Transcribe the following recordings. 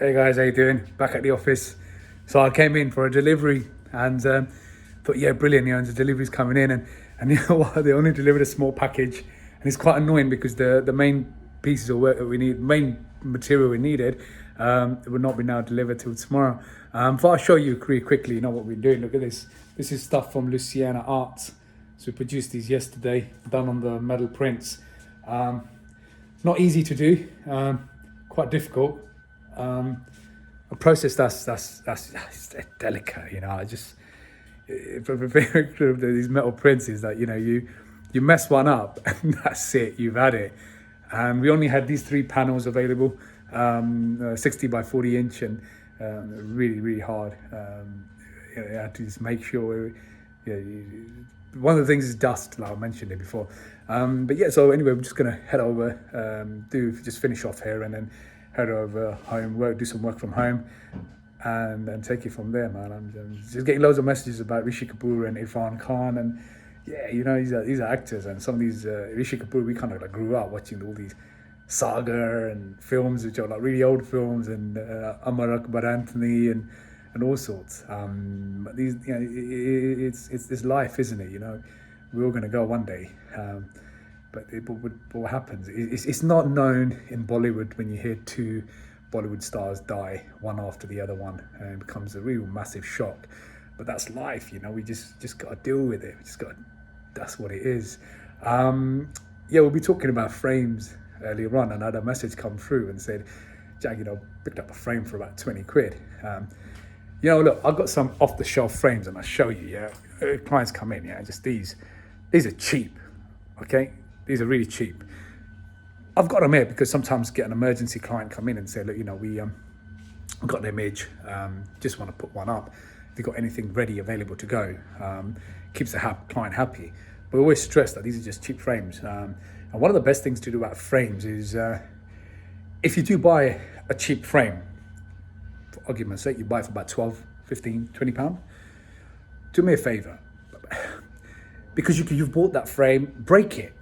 Hey guys, how you doing? Back at the office. So I came in for a delivery and thought, yeah, brilliant, you know, the delivery's coming in and you know what, they only delivered a small package and it's quite annoying because the main pieces of work that we need, main material we needed, it will not be now delivered till tomorrow. But I'll show you really quickly, you know what we're doing. Look at this. This is stuff from Kili Arts. So we produced these yesterday, done on the metal prints. Not easy to do, quite difficult. A process that's delicate, you know. I just these metal prints is that, you know, you mess one up and that's it, you've had it. And we only had these 3 panels available, 60 by 40 inch, and really hard. You know, you had to just make sure. One of the things is dust, like I mentioned it before. But yeah, so anyway, we're just gonna head over, just finish off here, and then head over home, do some work from home, and take it from there, man. I'm just getting loads of messages about Rishi Kapoor and Irfan Khan, and yeah, you know, these are actors, and some of these Rishi Kapoor, we kind of like grew up watching all these saga and films, which are like really old films, and Amar Akbar Anthony and all sorts. But these, you know, it's this life, isn't it? You know, we're all gonna go one day. But what happens? It's not known in Bollywood when you hear 2 Bollywood stars die one after the other one, and it becomes a real massive shock. But that's life, you know. We just got to deal with it. We just got. That's what it is. Yeah, we'll be talking about frames earlier on, and I had a message come through and said, "Jag, you know, picked up a frame for about 20 quid." You know, look, I've got some off-the-shelf frames, and I'll show you. Yeah, clients come in, yeah, just these are cheap, okay. These are really cheap. I've got them here because sometimes get an emergency client come in and say, look, you know, we got an image, just want to put one up. If you've got anything ready, available to go, keeps the client happy. But we always stress that these are just cheap frames. And one of the best things to do about frames is, if you do buy a cheap frame, for argument's sake, you buy it for about 12, 15, 20 pounds, do me a favor. Because you've bought that frame, break it,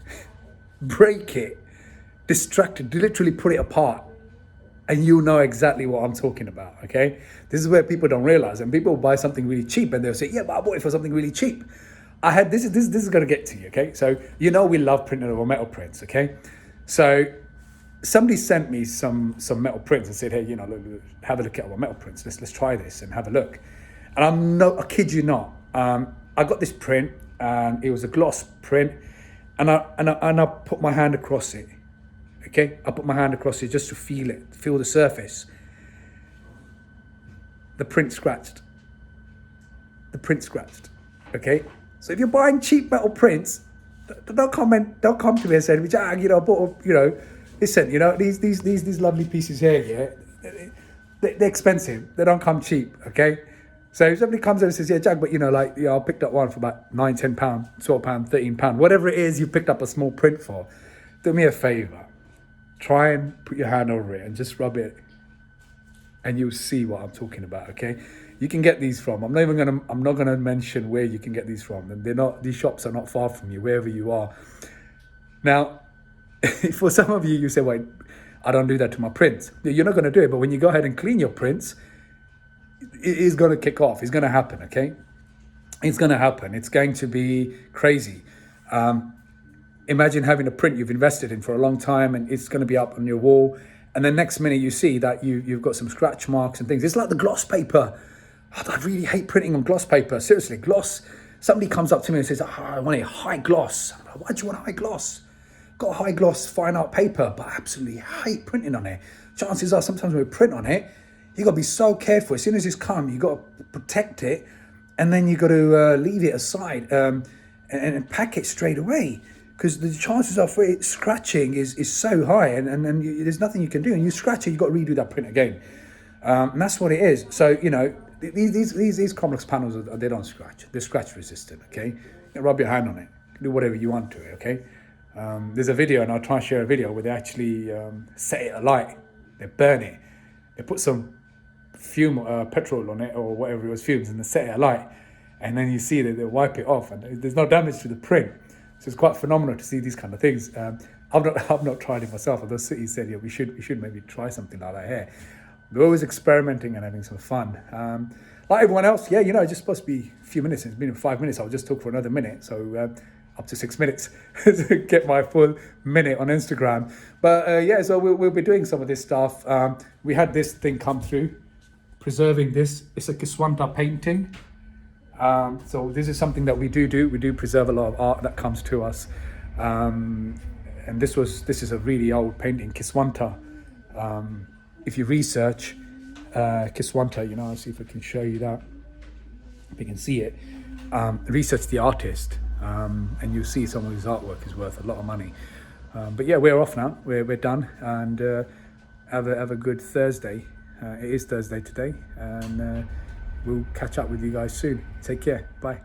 distract it, literally put it apart, and you'll know exactly what I'm talking about, okay? This is where people don't realize, and people buy something really cheap and they'll say, yeah, but I bought it for something really cheap. This is gonna get to you, okay? So, you know, we love printing over metal prints, okay? So somebody sent me some metal prints and said, hey, you know, look, have a look at our metal prints. Let's try this and have a look. And I kid you not, I got this print, and it was a gloss print, and I put my hand across it. Okay, I put my hand across it just to feel the surface. The print scratched. Okay, so if you're buying cheap metal prints, don't come to me and say, you know, I bought, you know, listen, you know, these lovely pieces here, yeah, they're expensive. They don't come cheap. Okay. So if somebody comes in and says, yeah, Jag, but you know, like, yeah, I picked up one for about £9, £10, £12, £13, whatever it is you picked up a small print for, do me a favor. Try and put your hand over it and just rub it, and you'll see what I'm talking about, okay? You can get these from, I'm not gonna mention where you can get these from, and these shops are not far from you, wherever you are. Now, for some of you, you say, wait, I don't do that to my prints. You're not gonna do it, but when you go ahead and clean your prints, it is going to kick off. It's going to happen, okay? It's going to happen. It's going to be crazy. Imagine having a print you've invested in for a long time, and it's going to be up on your wall, and then next minute you see that you've got some scratch marks and things. It's like the gloss paper. I really hate printing on gloss paper. Seriously, gloss. Somebody comes up to me and says, I want a high gloss. I'm like, why do you want high gloss? Got high gloss fine art paper, but I absolutely hate printing on it. Chances are sometimes when we print on it, you got to be so careful. As soon as it's come, you got to protect it, and then you got to leave it aside and pack it straight away, because the chances of it scratching is so high, and there's nothing you can do. And you scratch it, you got to redo that print again, and that's what it is. So, you know, these ChromaLuxe panels, they don't scratch. They're scratch resistant. Okay, you rub your hand on it, do whatever you want to it. Okay, there's a video, and I'll try and share a video where they actually set it alight, they burn it, they put some petrol on it or whatever it was, fumes, and they set it alight, and then you see that they wipe it off, and there's no damage to the print. So it's quite phenomenal to see these kind of things. I've not tried it myself. Although City said, yeah, we should maybe try something like that here. we're always experimenting and having some fun. Like everyone else, yeah, you know, it's just supposed to be a few minutes. It's been 5 minutes. I'll just talk for another minute. So up to 6 minutes to get my full minute on Instagram. But yeah, so we'll be doing some of this stuff. We had this thing come through, preserving this. It's a Kiswanta painting. So this is something that we do. We do preserve a lot of art that comes to us. And this is a really old painting, Kiswanta. If you research Kiswanta, you know, I'll see if I can show you that, if you can see it. Research the artist, and you'll see some of his artwork is worth a lot of money. But yeah, we're off now. We're done, and have a good Thursday. It is Thursday today, and we'll catch up with you guys soon. Take care. Bye.